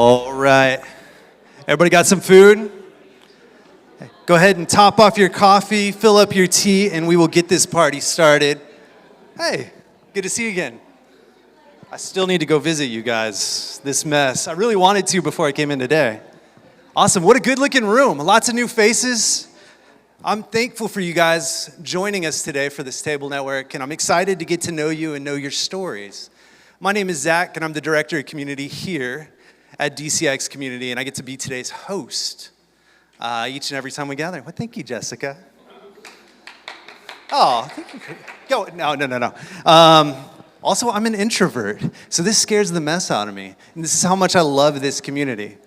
All right. Everybody got some food? Go ahead and top off your coffee, fill up your tea, and we will get this party started. Hey, good to see you again. I still need to go visit you guys. This mess. I really wanted to before I came in today. Awesome. What a good looking room. Lots of new faces. I'm thankful for you guys joining us today for this Table Network, and I'm excited to get to know you and know your stories. My name is Zach, and I'm the Director of Community here at DCX Community, and I get to be today's host each and every time we gather. Well, thank you, Jessica. Oh, thank you. Go. No. Also, I'm an introvert, so this scares the mess out of me, and this is how much I love this community.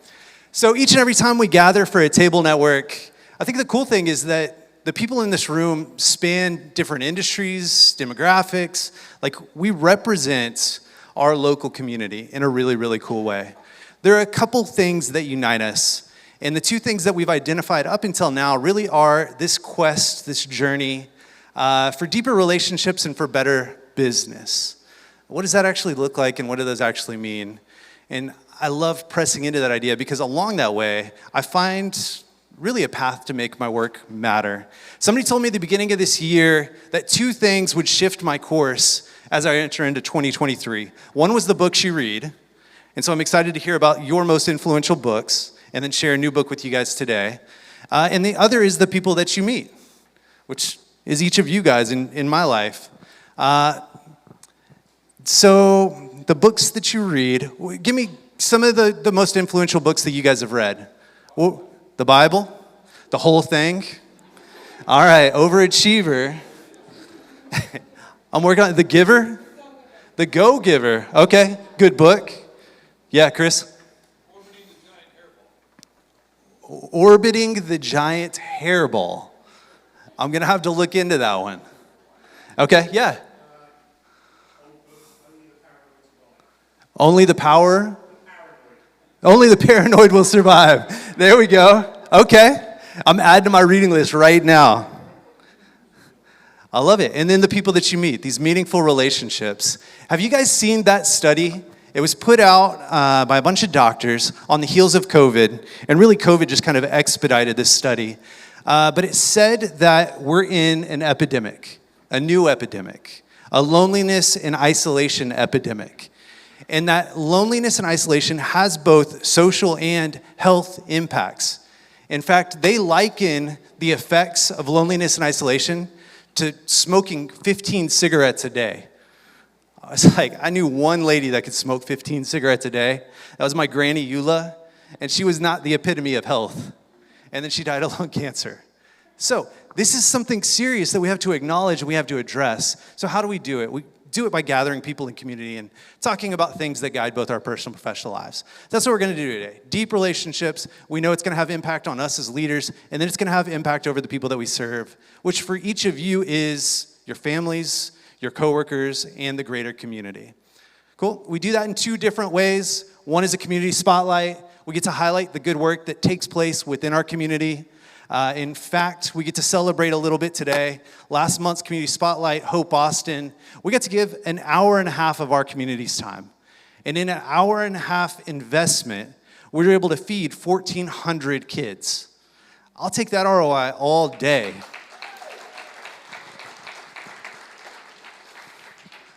So each and every time we gather for a Table Network, I think the cool thing is that the people in this room span different industries, demographics. Like, we represent our local community in a really, really cool way. There are a couple things that unite us, and the two things that we've identified up until now really are this quest, this journey for deeper relationships and for better business. What does that actually look like, and what do those actually mean? And I love pressing into that idea because along that way, I find really a path to make my work matter. Somebody told me at the beginning of this year that two things would shift my course as I enter into 2023. One was the books you read, and so I'm excited to hear about your most influential books and then share a new book with you guys today. And the other is the people that you meet, which is each of you guys in my life. So the books that you read, give me some of the most influential books that you guys have read. Well, the Bible? The whole thing? All right, Overachiever. I'm working on The Giver? The Go-Giver. Okay, good book. Yeah, Chris? Orbiting the Giant Hairball. I'm going to have to look into that one. Okay, yeah. Only the paranoid will survive. There we go. Okay. I'm adding to my reading list right now. I love it. And then the people that you meet, these meaningful relationships. Have you guys seen that study? It was put out by a bunch of doctors on the heels of COVID, and really COVID just kind of expedited this study. But it said that we're in an epidemic, a new epidemic, a loneliness and isolation epidemic. And that loneliness and isolation has both social and health impacts. In fact, they liken the effects of loneliness and isolation to smoking 15 cigarettes a day. I was like, I knew one lady that could smoke 15 cigarettes a day. That was my Granny Eula, and she was not the epitome of health. And then she died of lung cancer. So this is something serious that we have to acknowledge and we have to address. So how do we do it? We do it by gathering people in community and talking about things that guide both our personal and professional lives. That's what we're going to do today. Deep relationships. We know it's going to have impact on us as leaders, and then it's going to have impact over the people that we serve, which for each of you is your families, your coworkers, and the greater community. Cool. We do that in two different ways. One is a community spotlight. We get to highlight the good work that takes place within our community. In fact, we get to celebrate a little bit today. Last month's Community Spotlight, Hope Austin, we got to give an hour and a half of our community's time. And in an hour and a half investment, we were able to feed 1,400 kids. I'll take that ROI all day.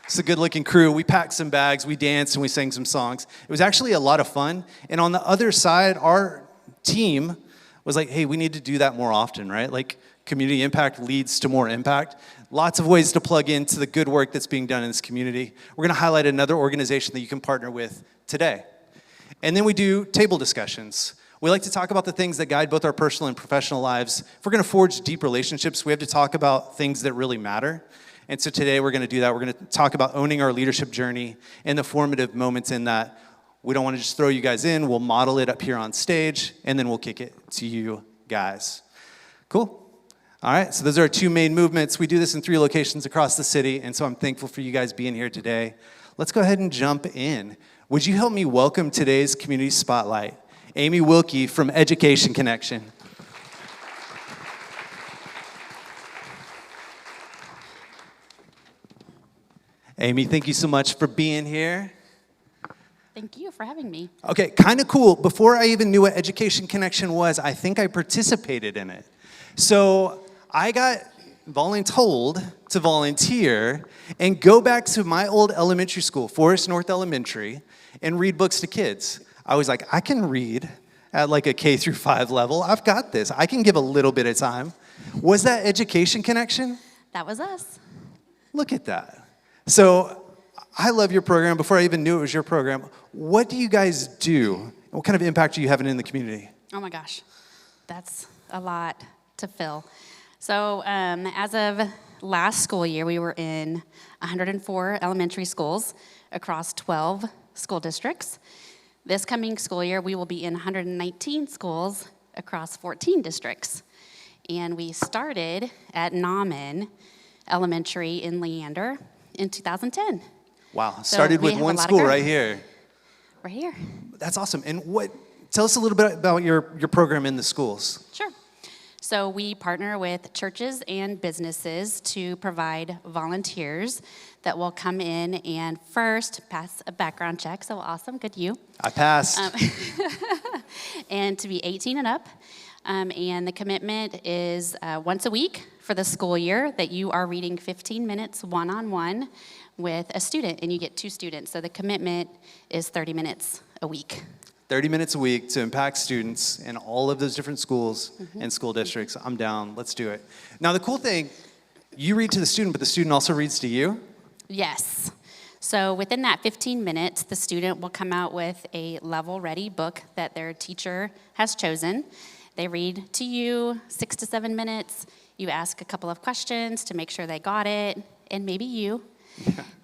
It's a good-looking crew. We packed some bags, we danced, and we sang some songs. It was actually a lot of fun. And on the other side, our team was like, hey, we need to do that more often, right? Like, community impact leads to more impact. Lots of ways to plug into the good work that's being done in this community. We're gonna highlight another organization that you can partner with today. And then we do table discussions. We like to talk about the things that guide both our personal and professional lives. If we're gonna forge deep relationships, we have to talk about things that really matter. And so today we're gonna do that. We're gonna talk about owning our leadership journey and the formative moments in that. We don't want to just throw you guys in. We'll model it up here on stage, and then we'll kick it to you guys. Cool. All right, so those are our two main movements. We do this in 3 locations across the city, and so I'm thankful for you guys being here today. Let's go ahead and jump in. Would you help me welcome today's Community Spotlight, Amy Wilkie from Education Connection. Amy, thank you so much for being here. Thank you for having me. Okay, kind of cool. Before I even knew what Education Connection was, I think I participated in it. So I got voluntold to volunteer and go back to my old elementary school, Forest North Elementary, and read books to kids. I was like, I can read at like a K through 5 level. I've got this. I can give a little bit of time. Was that Education Connection? That was us. Look at that. So I love your program. Before I even knew it was your program, what do you guys do? What kind of impact are you having in the community? Oh my gosh, that's a lot to fill. So as of last school year, we were in 104 elementary schools across 12 school districts. This coming school year, we will be in 119 schools across 14 districts. And we started at Nauman Elementary in Leander in 2010. Wow, started with one school right here. Right here. That's awesome. And tell us a little bit about your program in the schools. Sure. So we partner with churches and businesses to provide volunteers that will come in and first pass a background check. So awesome, good you. I passed. And to be 18 and up. And the commitment is once a week for the school year that you are reading 15 minutes one-on-one with a student, and you get 2 students. So the commitment is 30 minutes a week. 30 minutes a week to impact students in all of those different schools and school districts. I'm down. Let's do it. Now, the cool thing, you read to the student, but the student also reads to you? Yes. So within that 15 minutes, the student will come out with a level-ready book that their teacher has chosen. They read to you 6 to 7 minutes. You ask a couple of questions to make sure they got it, and maybe you.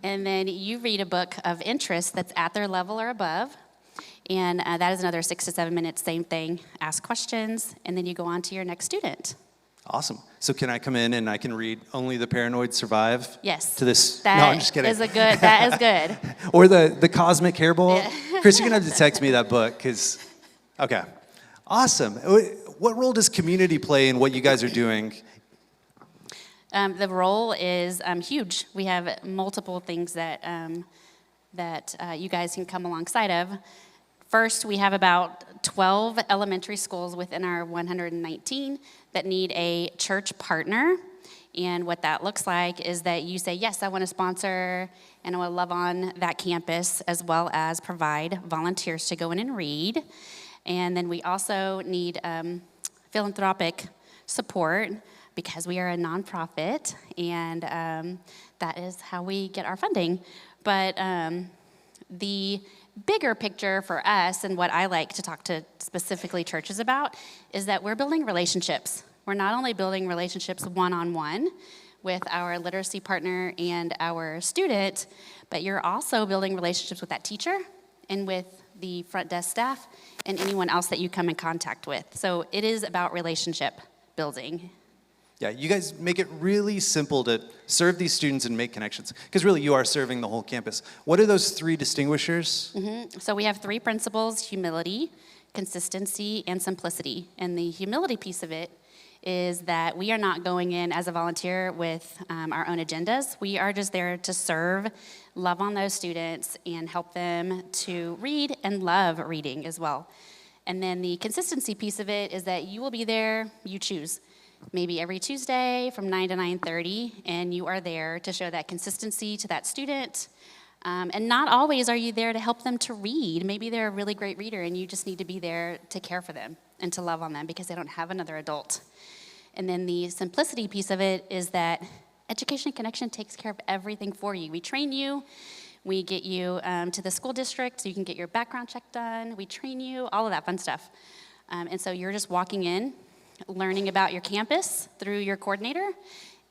And then you read a book of interest that's at their level or above. And that is another 6 to 7 minutes, same thing. Ask questions, and then you go on to your next student. Awesome. So can I come in and I can read Only the Paranoid Survive? Yes. To this? That no, I'm just kidding. That is good. Or the Cosmic Hairball? Yeah. Chris, you're going to have to text me that book because, okay. Awesome. What role does community play in what you guys are doing? The role is huge. We have multiple things that you guys can come alongside of. First, we have about 12 elementary schools within our 119 that need a church partner. And what that looks like is that you say, yes, I want to sponsor and I want to love on that campus, as well as provide volunteers to go in and read. And then we also need philanthropic support because we are a nonprofit, and that is how we get our funding. But the bigger picture for us, and what I like to talk to specifically churches about, is that we're building relationships. We're not only building relationships one-on-one with our literacy partner and our student, but you're also building relationships with that teacher and with the front desk staff and anyone else that you come in contact with. So it is about relationship building. Yeah, you guys make it really simple to serve these students and make connections, because really you are serving the whole campus. What are those 3 distinguishers? So we have 3 principles: humility, consistency, and simplicity. And the humility piece of it is that we are not going in as a volunteer with our own agendas. We are just there to serve, love on those students, and help them to read and love reading as well. And then the consistency piece of it is that you will be there, you choose. Maybe every Tuesday from 9 to 9:30, and you are there to show that consistency to that student. And not always are you there to help them to read. Maybe they're a really great reader, and you just need to be there to care for them and to love on them because they don't have another adult. And then the simplicity piece of it is that Education Connection takes care of everything for you. We train you. We get you to the school district so you can get your background check done. We train you, all of that fun stuff. And so you're just walking in, learning about your campus through your coordinator,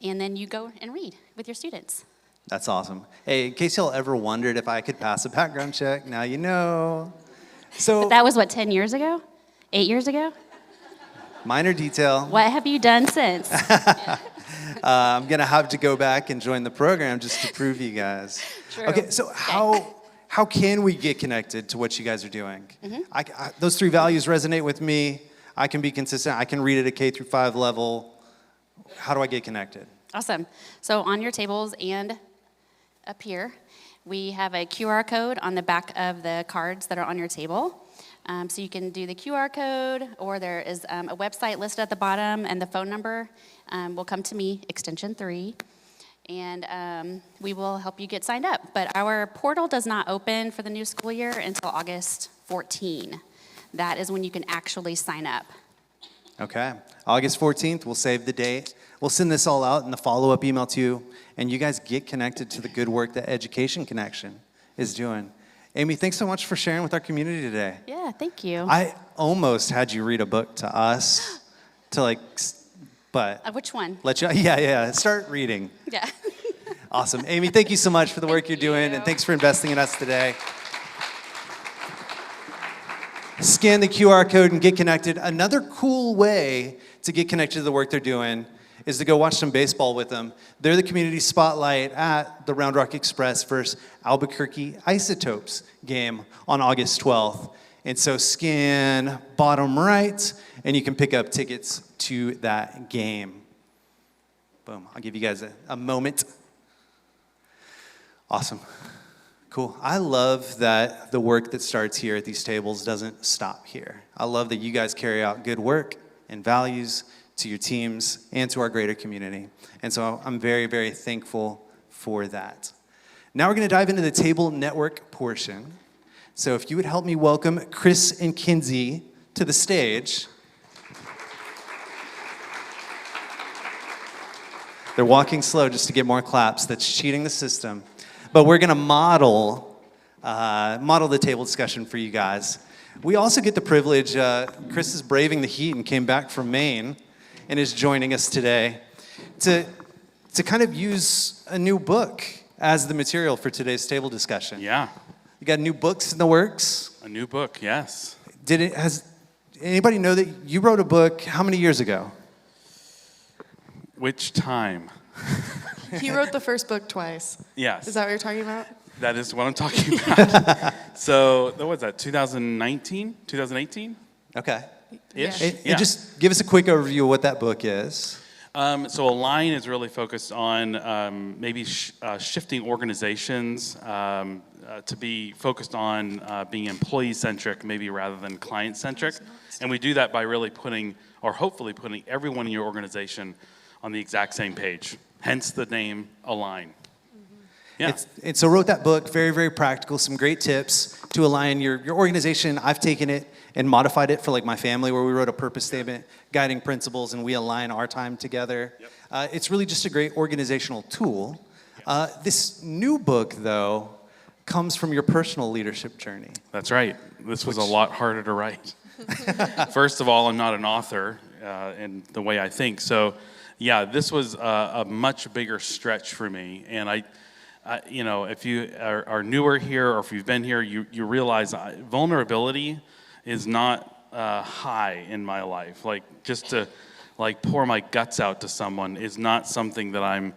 and then you go and read with your students. That's awesome. Hey, in case y'all ever wondered if I could pass a background check, now you know. So But that was, 10 years ago? 8 years ago? Minor detail. What have you done since? I'm going to have to go back and join the program just to prove you guys. True. Okay, so how can we get connected to what you guys are doing? Those 3 values resonate with me. I can be consistent. I can read at a K through 5 level. How do I get connected? Awesome. So on your tables and up here, We have a QR code on the back of the cards that are on your table. So you can do the QR code, or there is a website listed at the bottom, and the phone number will come to me, extension 3, and we will help you get signed up. But our portal does not open for the new school year until August 14. That is when you can actually sign up. Okay. August 14th, we'll save the date. We'll send this all out in the follow-up email to you, and you guys get connected to the good work that Education Connection is doing. Amy, thanks so much for sharing with our community today. Yeah, thank you. I almost had you read a book to us, but Which one? start reading. Yeah. Awesome. Amy, thank you so much for the work you're doing, and thanks for investing in us today. Scan the QR code and get connected. Another cool way to get connected to the work they're doing is to go watch some baseball with them. They're the community spotlight at the Round Rock Express versus Albuquerque Isotopes game on August 12th. And so scan bottom right, and you can pick up tickets to that game. Boom. I'll give you guys a moment. Awesome. Cool. I love that the work that starts here at these tables doesn't stop here. I love that you guys carry out good work and values to your teams and to our greater community. And so I'm very, very thankful for that. Now we're going to dive into the table network portion. So if you would help me welcome Chris and Kinsey to the stage. They're walking slow just to get more claps. That's cheating the system. But we're going to model the table discussion for you guys. We also get the privilege, Chris is braving the heat and came back from Maine and is joining us today to kind of use a new book as the material for today's table discussion. Yeah, You got new books in the works? a new book, yes. Has anybody know that you wrote a book how many years ago? Which time? He wrote the first book twice. Yes. Is that what you're talking about? That is what I'm talking about. So, what was that, 2019? 2018? Okay. Ish? Yeah. And just give us a quick overview of what that book is. So Align is really focused on maybe shifting organizations to be focused on being employee-centric, maybe rather than client-centric. And we do that by really hopefully putting everyone in your organization on the exact same page. Hence the name Align. Yeah. And so wrote that book, very, very practical, some great tips to align your organization. I've taken it and modified it for like my family, where we wrote a purpose statement, guiding principles, and we align our time together. Yep. It's really just a great organizational tool. This new book, though, comes from your personal leadership journey. That's right. This was a lot harder to write. First of all, I'm not an author in the way I think. So, yeah, this was a much bigger stretch for me. And I if you are newer here or if you've been here, you realize vulnerability is not high in my life. Like, just to pour my guts out to someone is not something that I'm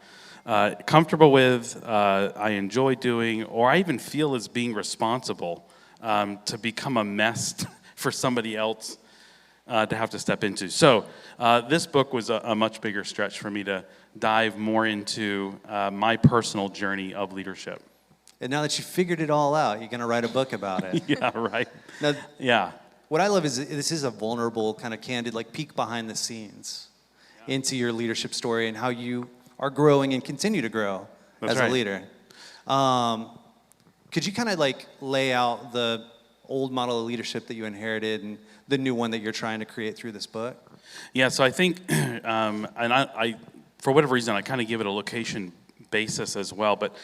comfortable with, I enjoy doing, or I even feel as being responsible to become a mess for somebody else to have to step into. So this book was a much bigger stretch for me to dive more into my personal journey of leadership. And now that you figured it all out, you're going to write a book about it. Yeah, right. Now, Yeah. what I love is this is a vulnerable, kind of candid, like peek behind the scenes into your leadership story and how you are growing and continue to grow as a leader. Could you kind of lay out the old model of leadership that you inherited and the new one that you're trying to create through this book? Yeah, so I think, and I for whatever reason, I kind of give it a location basis as well. But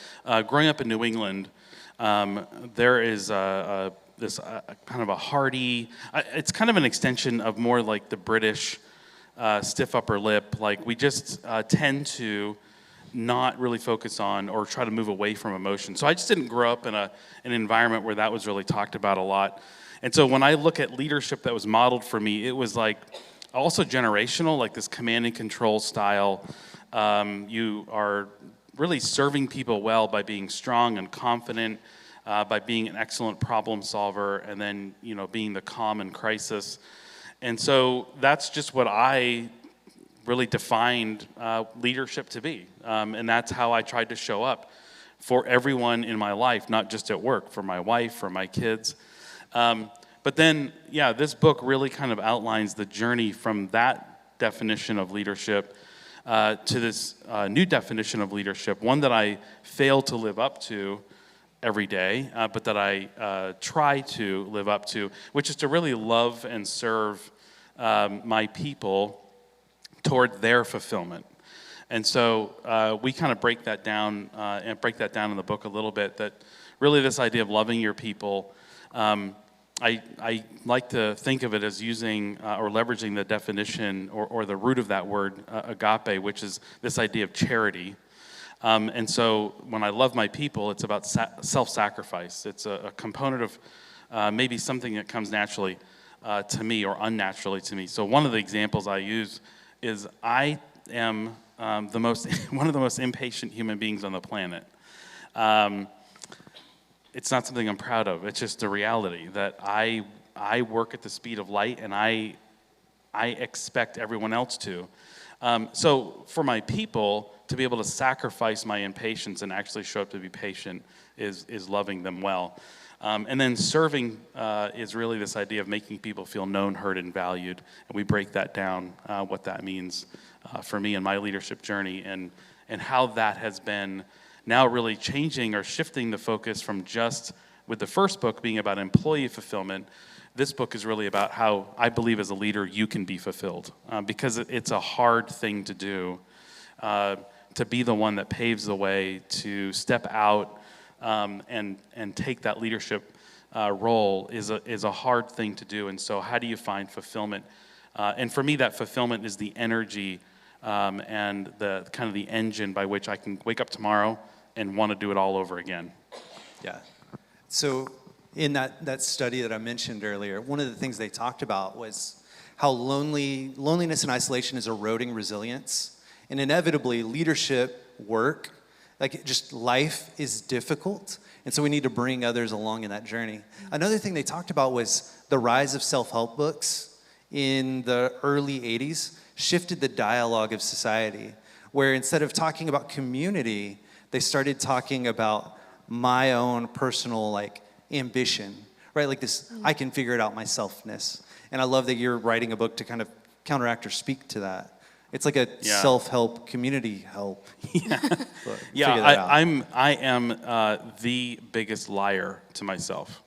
growing up in New England, there is this kind of a hearty, it's kind of an extension of more like the British stiff upper lip. Like, we just tend to not really focus on or try to move away from emotion. So I just didn't grow up in an environment where that was really talked about a lot. And so when I look at leadership that was modeled for me, it was like also generational, like this command and control style. You are really serving people well by being strong and confident, by being an excellent problem solver, and then, being the calm in crisis. And so that's just what I really defined leadership to be. And that's how I tried to show up for everyone in my life, not just at work, for my wife, for my kids. But then, yeah, this book really kind of outlines the journey from that definition of leadership to this new definition of leadership, one that I fail to live up to every day, but that I try to live up to, which is to really love and serve my people toward their fulfillment. And so we kind of break that down in the book a little bit, that really this idea of loving your people, I like to think of it as using or leveraging the definition or the root of that word, agape, which is this idea of charity. And so when I love my people, it's about self-sacrifice. It's a component of maybe something that comes naturally to me or unnaturally to me. So one of the examples I use is I am one of the most impatient human beings on the planet. It's not something I'm proud of. It's just a reality that I work at the speed of light, and I expect everyone else to. So for my people to be able to sacrifice my impatience and actually show up to be patient is loving them well. And then serving is really this idea of making people feel known, heard, and valued. And we break that down, what that means for me in my leadership journey, and how that has been now really changing or shifting the focus from just, with the first book being about employee fulfillment, this book is really about how I believe as a leader you can be fulfilled. Because it's a hard thing to do, to be the one that paves the way, to step out and take that leadership role is a hard thing to do. And so how do you find fulfillment? And for me, that fulfillment is the energy and the kind of the engine by which I can wake up tomorrow and want to do it all over again. Yeah. So in that study that I mentioned earlier, one of the things they talked about was how loneliness and isolation is eroding resilience. And inevitably, leadership work, like just life is difficult. And so we need to bring others along in that journey. Another thing they talked about was the rise of self-help books in the early 80s shifted the dialogue of society, where instead of talking about community, they started talking about my own personal ambition, right? Like this, I can figure it out myselfness. And I love that you're writing a book to kind of counteract or speak to that. It's like a self-help, community help. I am the biggest liar to myself.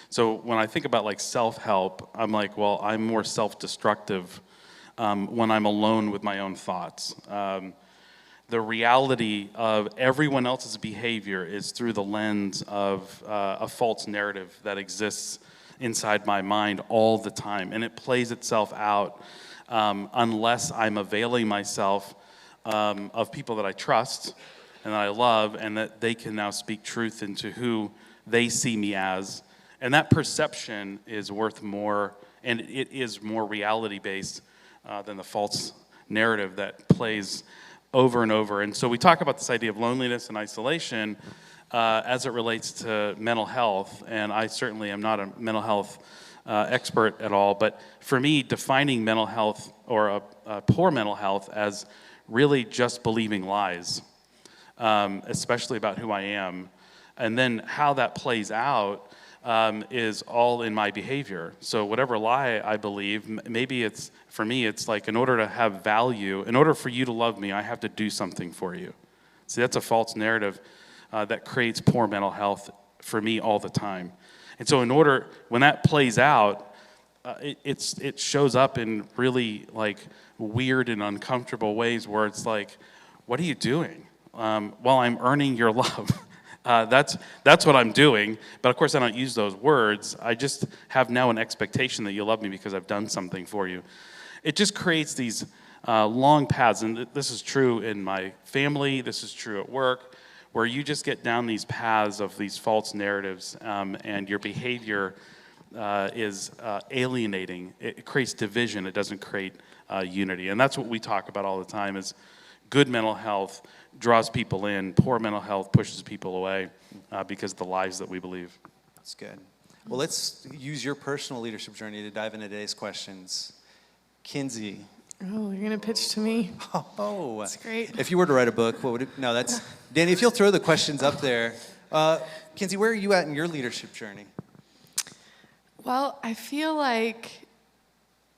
So when I think about self-help, I'm like, well, I'm more self-destructive when I'm alone with my own thoughts. The reality of everyone else's behavior is through the lens of a false narrative that exists inside my mind all the time. And it plays itself out unless I'm availing myself of people that I trust and that I love, and that they can now speak truth into who they see me as. And that perception is worth more, and it is more reality-based than the false narrative that plays over and over. And so we talk about this idea of loneliness and isolation as it relates to mental health. And I certainly am not a mental health expert at all. But for me, defining mental health or a poor mental health as really just believing lies, especially about who I am. And then how that plays out is all in my behavior. So whatever lie I believe, maybe it's, for me, it's like in order to have value, in order for you to love me, I have to do something for you. See, that's a false narrative that creates poor mental health for me all the time. And so when that plays out, it shows up in really weird and uncomfortable ways where it's like, what are you doing? Well, I'm earning your love. That's what I'm doing. But of course, I don't use those words. I just have now an expectation that you love me because I've done something for you. It just creates these long paths. And this is true in my family. This is true at work, where you just get down these paths of these false narratives, and your behavior is alienating. It creates division. It doesn't create unity. And that's what we talk about all the time is good mental health draws people in. Poor mental health pushes people away because of the lies that we believe. That's good. Well, let's use your personal leadership journey to dive into today's questions. Kinsey, Oh, you're gonna pitch to me? Oh, That's great. if you were to write a book, what would it? No, that's Danny. If you'll throw the questions up there, Kinsey, where are you at in your leadership journey? Well, I feel like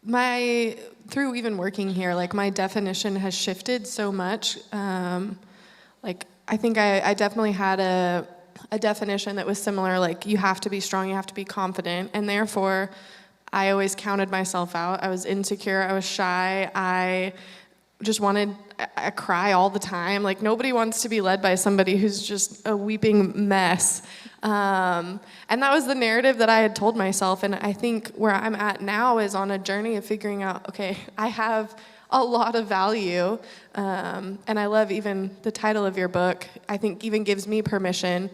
through even working here, like my definition has shifted so much. Like I think I definitely had a definition that was similar, like you have to be strong, you have to be confident, and therefore I always counted myself out. I was insecure, I was shy, I cry all the time. Like nobody wants to be led by somebody who's just a weeping mess. And that was the narrative that I had told myself. And I think where I'm at now is on a journey of figuring out, okay, I have a lot of value. And I love even the title of your book, I think even gives me permission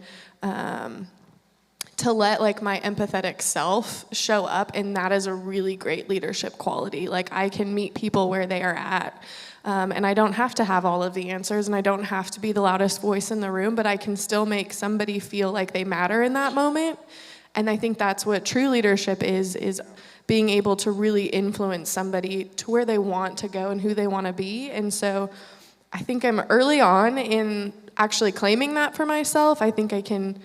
to let like my empathetic self show up. And that is a really great leadership quality. Like I can meet people where they are at. And I don't have to have all of the answers, and I don't have to be the loudest voice in the room, but I can still make somebody feel like they matter in that moment. And I think that's what true leadership is being able to really influence somebody to where they want to go and who they want to be. And so I think I'm early on in actually claiming that for myself. I think I can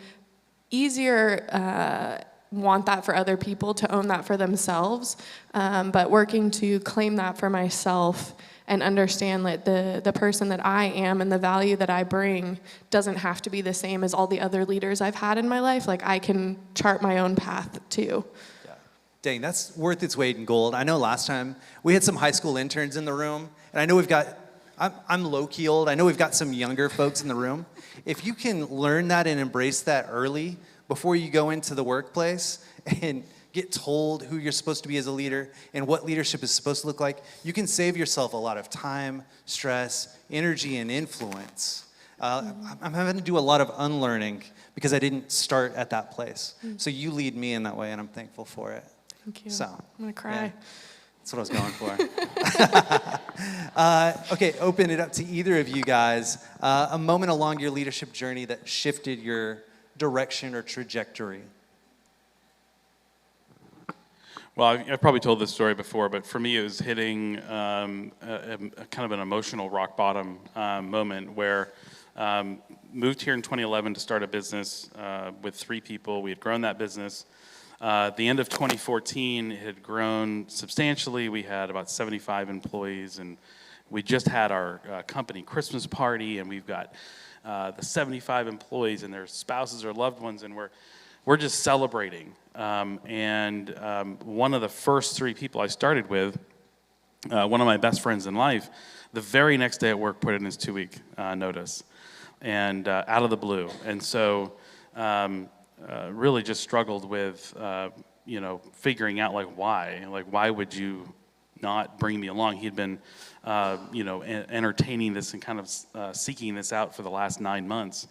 easier want that for other people, to own that for themselves, but working to claim that for myself and understand that the person that I am and the value that I bring doesn't have to be the same as all the other leaders I've had in my life. Like I can chart my own path too. Yeah. Dang, that's worth its weight in gold. I know last time we had some high school interns in the room, and I know I'm low-key old. I know we've got some younger folks in the room. If you can learn that and embrace that early before you go into the workplace and get told who you're supposed to be as a leader and what leadership is supposed to look like, you can save yourself a lot of time, stress, energy, and influence. I'm having to do a lot of unlearning because I didn't start at that place. So you lead me in that way, and I'm thankful for it. Thank you. So, I'm gonna cry. yeah, that's what I was going for. Okay, open it up to either of you guys. A moment along your leadership journey that shifted your direction or trajectory. Well, I've probably told this story before, but for me, it was hitting a kind of an emotional rock bottom moment where moved here in 2011 to start a business with 3 people. We had grown that business. The end of 2014, it had grown substantially. We had about 75 employees, and we just had our company Christmas party, and we've got the 75 employees and their spouses or loved ones, and we're just celebrating. One of the first 3 people I started with, one of my best friends in life, the very next day at work put in his 2-week notice, and out of the blue. And so really just struggled with, figuring out why would you not bring me along? He'd been, entertaining this and kind of seeking this out for the last 9 months.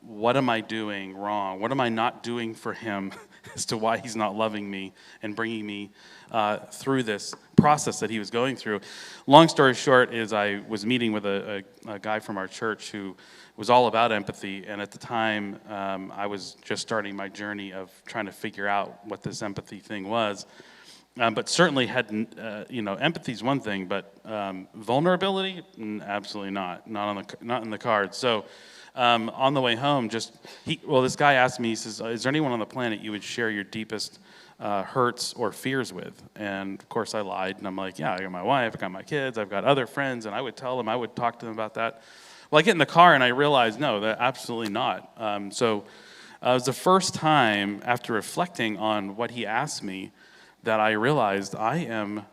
What am I doing wrong? What am I not doing for him as to why he's not loving me and bringing me through this process that he was going through? Long story short is I was meeting with a guy from our church who was all about empathy, and at the time I was just starting my journey of trying to figure out what this empathy thing was. But certainly hadn't, empathy's one thing, but vulnerability, absolutely not in the cards. So on the way home, this guy asked me, he says, is there anyone on the planet you would share your deepest hurts or fears with? And of course I lied, and I'm like, yeah, I got my wife, I got my kids, I've got other friends, and I would talk to them about that. Well, I get in the car and I realize, no, that absolutely not. So it was the first time after reflecting on what he asked me that I realized I'm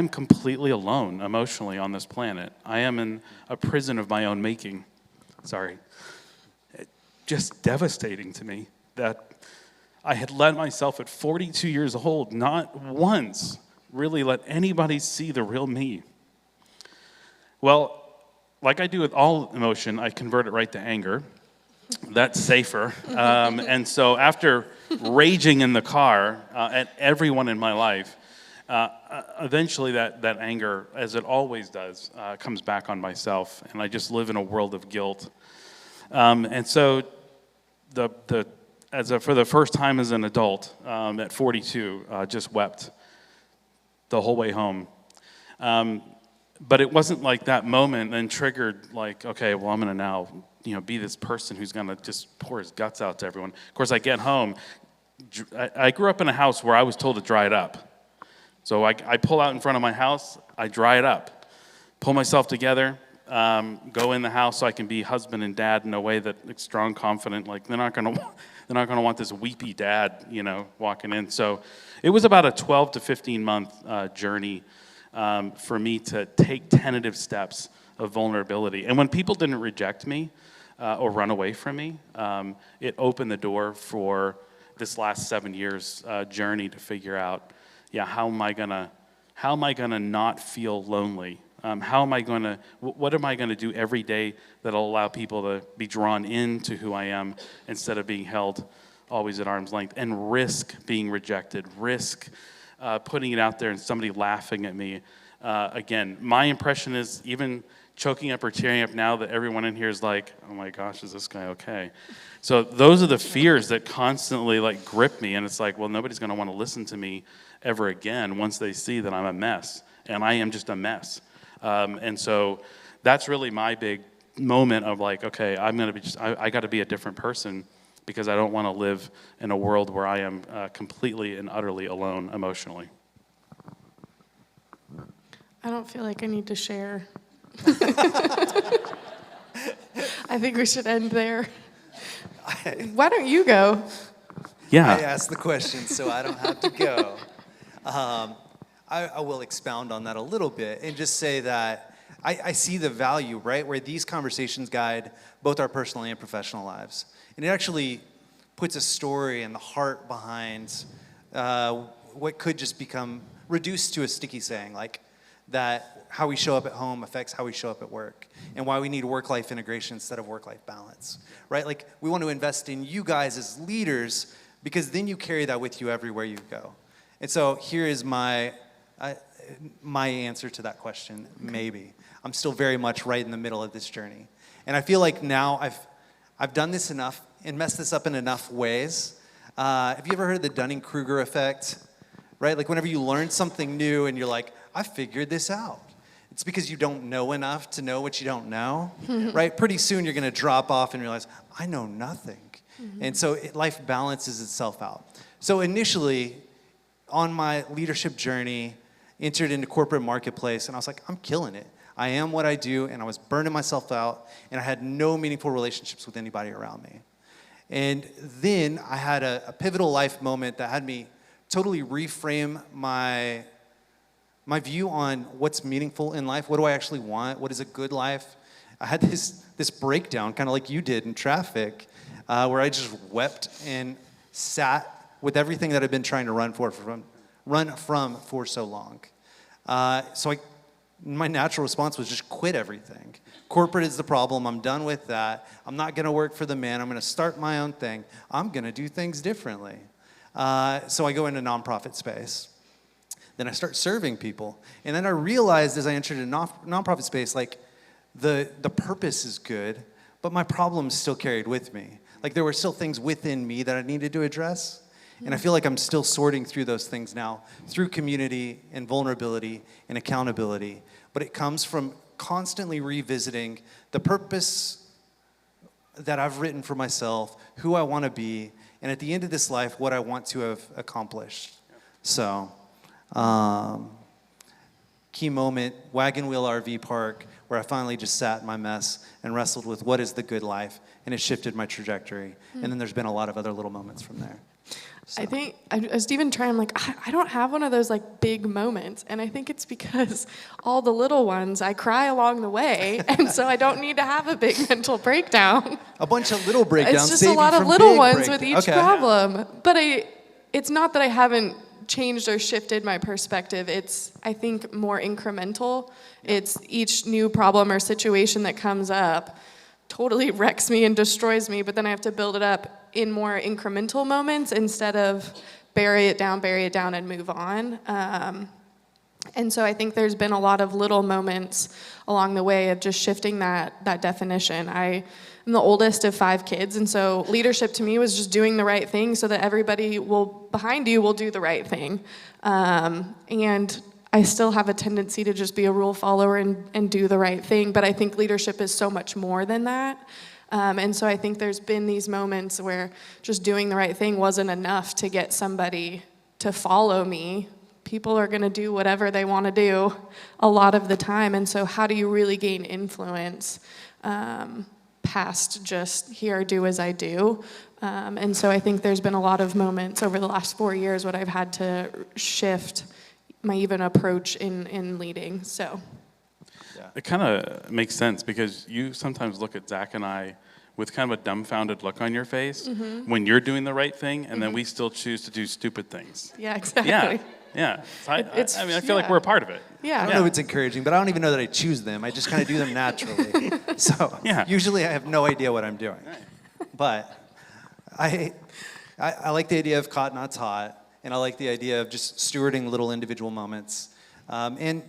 completely alone emotionally on this planet. I am in a prison of my own making. Sorry. Just devastating to me that I had let myself at 42 years old not once really let anybody see the real me. Well, like I do with all emotion, I convert it right to anger. That's safer. And so after raging in the car at everyone in my life, eventually that anger, as it always does, comes back on myself, and I just live in a world of guilt. And so for the first time as an adult at 42, just wept the whole way home. But it wasn't like that moment then triggered like, okay, well, I'm going to now, be this person who's going to just pour his guts out to everyone. Of course, I get home. I grew up in a house where I was told to dry it up. So I pull out in front of my house, I dry it up, pull myself together, go in the house so I can be husband and dad in a way that it's strong, confident. Like they're not going to want this weepy dad, walking in. So it was about a 12 to 15 month journey for me to take tentative steps of vulnerability. And when people didn't reject me or run away from me, it opened the door for this last 7 years journey to figure out, how am I gonna not feel lonely? What am I gonna do every day that'll allow people to be drawn into who I am instead of being held always at arm's length, and risk being rejected, risk putting it out there and somebody laughing at me. Again, my impression is even choking up or tearing up now that everyone in here is like, oh my gosh, is this guy okay? So those are the fears that constantly like grip me, and it's like, well, nobody's gonna wanna listen to me ever again once they see that I'm a mess, and I am just a mess. And so that's really my big moment of like, okay, I gotta be a different person because I don't wanna live in a world where I am completely and utterly alone emotionally. I don't feel like I need to share. I think we should end there. Why don't you go? Yeah. I asked the question, so I don't have to go. I will expound on that a little bit and just say that I see the value, right, where these conversations guide both our personal and professional lives. And it actually puts a story and the heart behind what could just become reduced to a sticky saying, like that how we show up at home affects how we show up at work, and why we need work-life integration instead of work-life balance, right? Like we want to invest in you guys as leaders because then you carry that with you everywhere you go. And so here is my answer to that question, maybe. I'm still very much right in the middle of this journey. And I feel like now I've done this enough and messed this up in enough ways. Have you ever heard of the Dunning-Kruger effect? Right? Like whenever you learn something new and you're like, I figured this out. It's because you don't know enough to know what you don't know, right? Pretty soon you're gonna drop off and realize, I know nothing. And so life balances itself out. So initially, on my leadership journey, entered into corporate marketplace, and I was like, I'm killing it. I am what I do, and I was burning myself out, and I had no meaningful relationships with anybody around me. And then I had a pivotal life moment that had me totally reframe my view on what's meaningful in life. What do I actually want? What is a good life? I had this breakdown, kind of like you did in traffic, where I just wept and sat with everything that I've been trying to run from for so long. My natural response was just quit everything. Corporate is the problem. I'm done with that. I'm not going to work for the man. I'm going to start my own thing. I'm going to do things differently. So I go into nonprofit space. Then I start serving people. And then I realized as I entered a nonprofit space, like the purpose is good, but my problems still carried with me. Like there were still things within me that I needed to address. And I feel like I'm still sorting through those things now through community and vulnerability and accountability. But it comes from constantly revisiting the purpose that I've written for myself, who I want to be, and at the end of this life, what I want to have accomplished. So, key moment, Wagon Wheel RV Park, where I finally just sat in my mess and wrestled with what is the good life, and it shifted my trajectory. And then there's been a lot of other little moments from there. So. I think, as even trying, I'm like, I don't have one of those like big moments. And I think it's because all the little ones, I cry along the way. And so I don't need to have a big mental breakdown. A bunch of little breakdowns. It's just a lot of little ones with each okay. problem. But it's not that I haven't changed or shifted my perspective. It's, I think, more incremental. It's each new problem or situation that comes up totally wrecks me and destroys me, but then I have to build it up in more incremental moments instead of bury it down, and move on. And so I think there's been a lot of little moments along the way of just shifting that definition. I am the oldest of 5 kids, and so leadership to me was just doing the right thing so that everybody behind you will do the right thing. And I still have a tendency to just be a rule follower and do the right thing, but I think leadership is so much more than that. And so I think there's been these moments where just doing the right thing wasn't enough to get somebody to follow me. People are going to do whatever they want to do a lot of the time. And so how do you really gain influence past just here, do as I do? And so I think there's been a lot of moments over the last 4 years when I've had to shift my even approach in leading. So It kind of makes sense because you sometimes look at Zach and I with kind of a dumbfounded look on your face when you're doing the right thing, and then we still choose to do stupid things. yeah, exactly. Yeah. So I feel like yeah. we're a part of it. Yeah. I don't know if it's encouraging, but I don't even know that I choose them. I just kind of do them naturally. So Yeah. usually I have no idea what I'm doing. But I like the idea of caught not taught, and I like the idea of just stewarding little individual moments and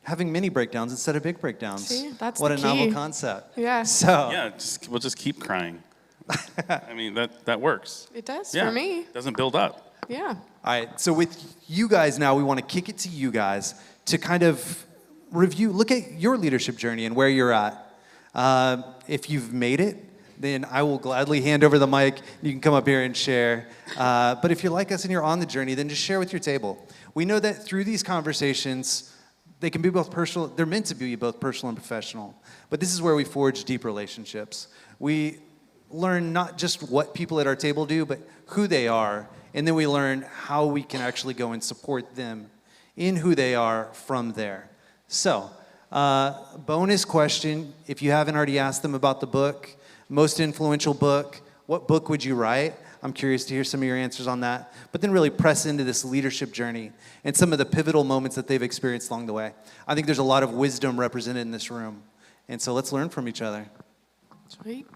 having mini breakdowns instead of big breakdowns. See, that's what the a novel key. concept. Yeah. So Yeah, we'll just keep crying. I mean, that works. It does Yeah. for me. Doesn't build up. Yeah. all right, so with you guys now, we want to kick it to you guys to kind of review, look at your leadership journey and where you're at. If you've made it, then I will gladly hand over the mic. You can come up here and share. But if you're like us and you're on the journey, then just share with your table. We know that through these conversations, they can be both personal, they're meant to be both personal and professional. But this is where we forge deep relationships. We learn not just what people at our table do, but who they are. And then we learn how we can actually go and support them in who they are from there. So, bonus question, if you haven't already asked them about the book, most influential book, what book would you write? I'm curious to hear some of your answers on that. But then really press into this leadership journey and some of the pivotal moments that they've experienced along the way. I think there's a lot of wisdom represented in this room. And so let's learn from each other. Sweet.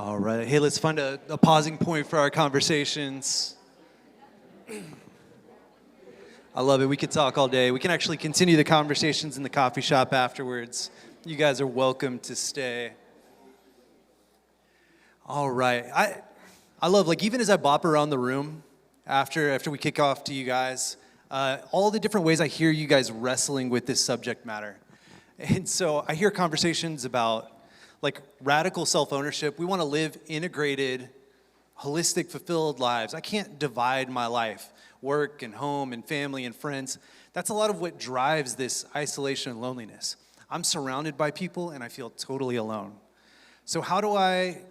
All right. Hey, let's find a pausing point for our conversations. I love it. We could talk all day. We can actually continue the conversations in the coffee shop afterwards. You guys are welcome to stay. All right. I love, like, even as I bop around the room after we kick off to you guys, all the different ways I hear you guys wrestling with this subject matter. And so I hear conversations about, like, radical self-ownership. We want to live integrated, holistic, fulfilled lives. I can't divide my life, work and home and family and friends. That's a lot of what drives this isolation and loneliness. I'm surrounded by people and I feel totally alone. So how do I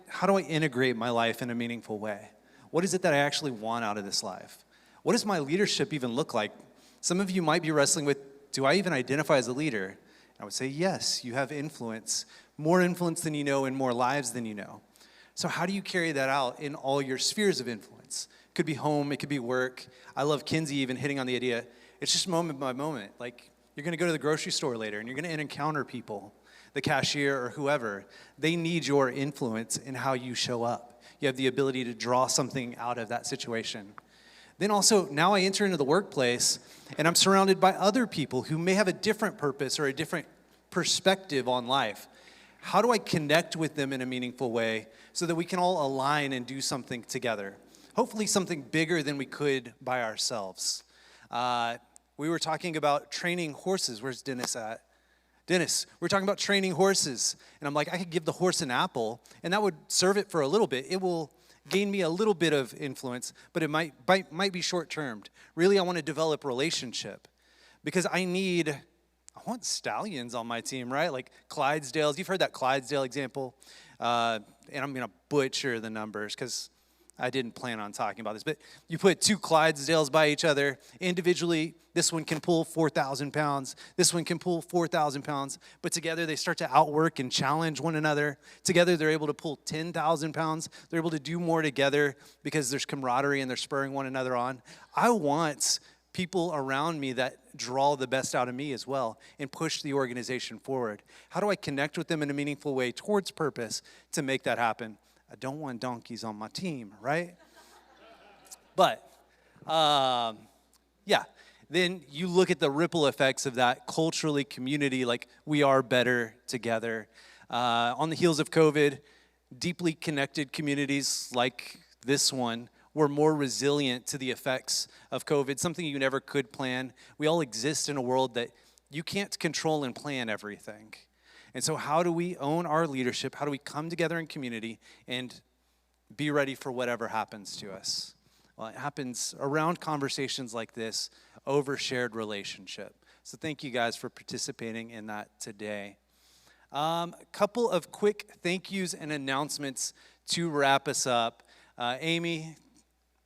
integrate my life in a meaningful way? What is it that I actually want out of this life? What does my leadership even look like? Some of you might be wrestling with, do I even identify as a leader? I would say, yes, you have influence, more influence than you know in more lives than you know. So how do you carry that out in all your spheres of influence? It could be home, it could be work. I love Kinsey even hitting on the idea, it's just moment by moment. Like, you're gonna go to the grocery store later and you're gonna encounter people, the cashier or whoever. They need your influence in how you show up. You have the ability to draw something out of that situation. Then also, now I enter into the workplace and I'm surrounded by other people who may have a different purpose or a different perspective on life. How do I connect with them in a meaningful way so that we can all align and do something together? Hopefully something bigger than we could by ourselves. We were talking about training horses. Where's Dennis at? Dennis, we're talking about training horses. And I'm like, I could give the horse an apple and that would serve it for a little bit. It will gain me a little bit of influence, but it might be short-termed. Really, I want to develop relationship because I want stallions on my team, right? Like Clydesdales. You've heard that Clydesdale example. And I'm going to butcher the numbers because I didn't plan on talking about this. But you put two Clydesdales by each other. Individually, this one can pull 4,000 pounds. This one can pull 4,000 pounds. But together, they start to outwork and challenge one another. Together, they're able to pull 10,000 pounds. They're able to do more together because there's camaraderie and they're spurring one another on. I want people around me that draw the best out of me as well and push the organization forward. How do I connect with them in a meaningful way towards purpose to make that happen? I don't want donkeys on my team, right? But, yeah. Then you look at the ripple effects of that culturally, community, like we are better together. On the heels of COVID, deeply connected communities like this one were more resilient to the effects of COVID, something you never could plan. We all exist in a world that you can't control and plan everything. And so how do we own our leadership? How do we come together in community and be ready for whatever happens to us? Well, it happens around conversations like this, over shared relationship. So thank you guys for participating in that today. A couple of quick thank yous and announcements to wrap us up. Amy,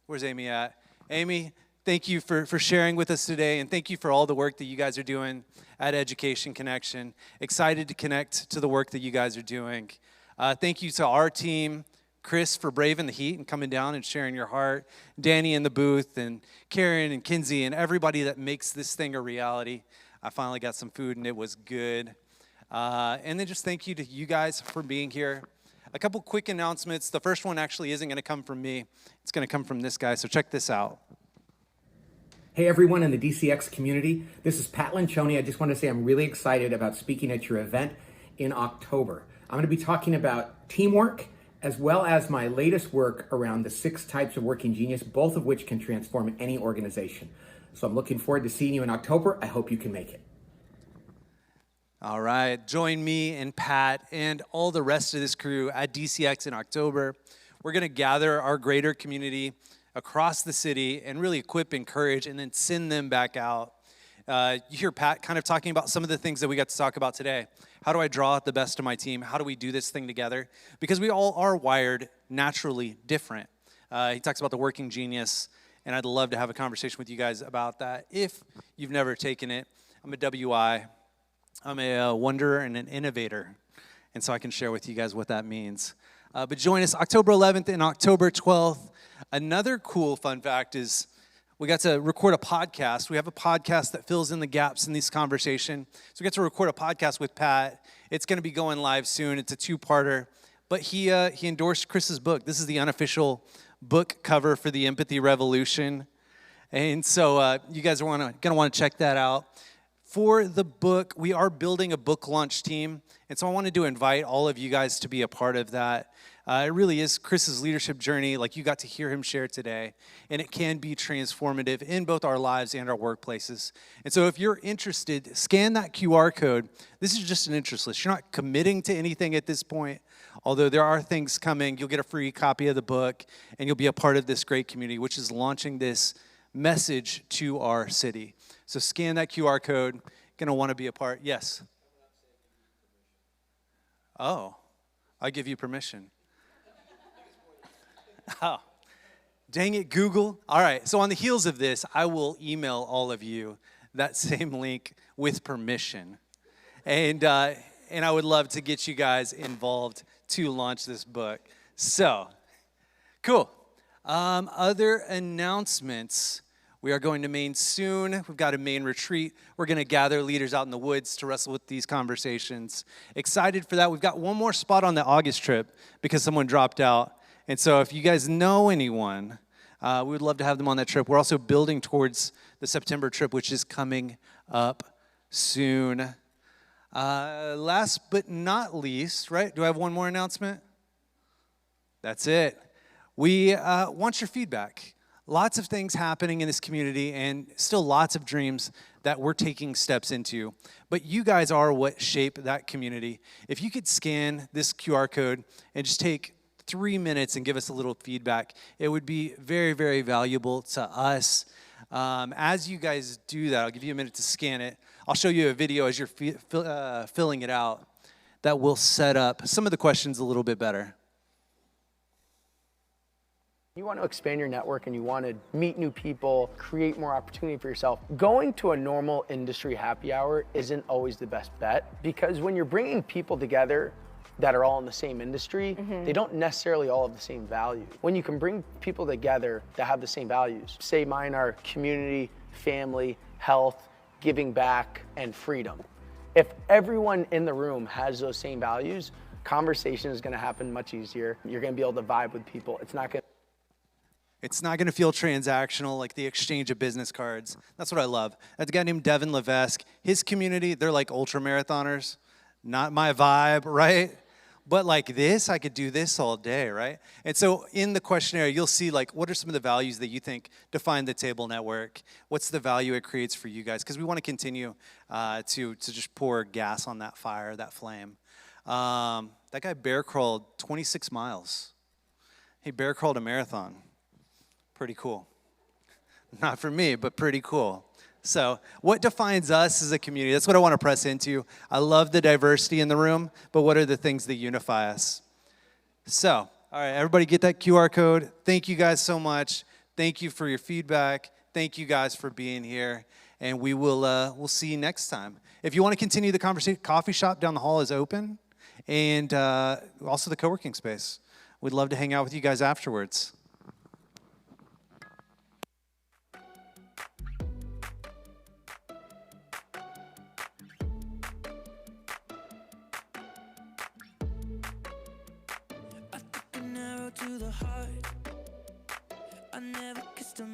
where's Amy at? Amy, thank you for sharing with us today, and thank you for all the work that you guys are doing at Education Connection. Excited to connect to the work that you guys are doing. Thank you to our team, Chris for braving the heat and coming down and sharing your heart, Danny in the booth, and Karen and Kinsey and everybody that makes this thing a reality. I finally got some food and it was good. And then just thank you to you guys for being here. A couple quick announcements. The first one actually isn't going to come from me. It's going to come from this guy, so check this out. Hey everyone in the DCX community, this is Pat Lancioni. I just want to say I'm really excited about speaking at your event in October. I'm going to be talking about teamwork as well as my latest work around the 6 types of working genius, both of which can transform any organization. So I'm looking forward to seeing you in October. I hope you can make it. All right, join me and Pat and all the rest of this crew at DCX in October. We're going to gather our greater community across the city and really equip, encourage, and then send them back out. You hear Pat kind of talking about some of the things that we got to talk about today. How do I draw out the best of my team? How do we do this thing together? Because we all are wired naturally different. He talks about the working genius, and I'd love to have a conversation with you guys about that. If you've never taken it, I'm a WI. I'm a wanderer and an innovator, and so I can share with you guys what that means. But join us October 11th and October 12th. Another cool fun fact is we got to record a podcast. We have a podcast that fills in the gaps in this conversation. So we got to record a podcast with Pat. It's going to be going live soon. It's a 2-parter. but he endorsed Chris's book. This is the unofficial book cover for the Empathy Revolution. And so you guys are going to want to check that out. For the book, we are building a book launch team. And so I wanted to invite all of you guys to be a part of that. It really is Chris's leadership journey, like you got to hear him share today. And it can be transformative in both our lives and our workplaces. And so if you're interested, scan that QR code. This is just an interest list. You're not committing to anything at this point. Although there are things coming, you'll get a free copy of the book, and you'll be a part of this great community, which is launching this message to our city. So scan that QR code. Going to want to be a part. Yes. Oh, I give you permission. Oh, dang it, Google. All right, so on the heels of this, I will email all of you that same link with permission. And I would love to get you guys involved to launch this book. So, cool. Other announcements. We are going to Maine soon. We've got a Maine retreat. We're going to gather leaders out in the woods to wrestle with these conversations. Excited for that. We've got one more spot on the August trip because someone dropped out. And so if you guys know anyone, we would love to have them on that trip. We're also building towards the September trip, which is coming up soon. Last but not least, right? Do I have one more announcement? That's it. We want your feedback. Lots of things happening in this community and still lots of dreams that we're taking steps into. But you guys are what shape that community. If you could scan this QR code and just take 3 minutes and give us a little feedback, it would be very, very valuable to us. As you guys do that, I'll give you a minute to scan it. I'll show you a video as you're filling it out that will set up some of the questions a little bit better. You want to expand your network and you want to meet new people, create more opportunity for yourself. Going to a normal industry happy hour isn't always the best bet, because when you're bringing people together that are all in the same industry, they don't necessarily all have the same value. When you can bring people together that have the same values, say mine are community, family, health, giving back, and freedom. If everyone in the room has those same values, conversation is going to happen much easier. You're going to be able to vibe with people. It's not going to feel transactional like the exchange of business cards. That's what I love. That's a guy named Devin Levesque. His community, they're like ultra marathoners. Not my vibe, right? But like this, I could do this all day, right? And so in the questionnaire, you'll see like what are some of the values that you think define the Table Network? What's the value it creates for you guys? Because we want to continue to just pour gas on that fire, that flame. That guy bear crawled 26 miles. He bear crawled a marathon. Pretty cool. Not for me, but pretty cool. So what defines us as a community? That's what I want to press into. I love the diversity in the room, but what are the things that unify us? So, all right, everybody get that QR code. Thank you guys so much. Thank you for your feedback. Thank you guys for being here. And we will we'll see you next time. If you want to continue the conversation, coffee shop down the hall is open. And also the co-working space. We'd love to hang out with you guys afterwards. To the heart, I never kissed a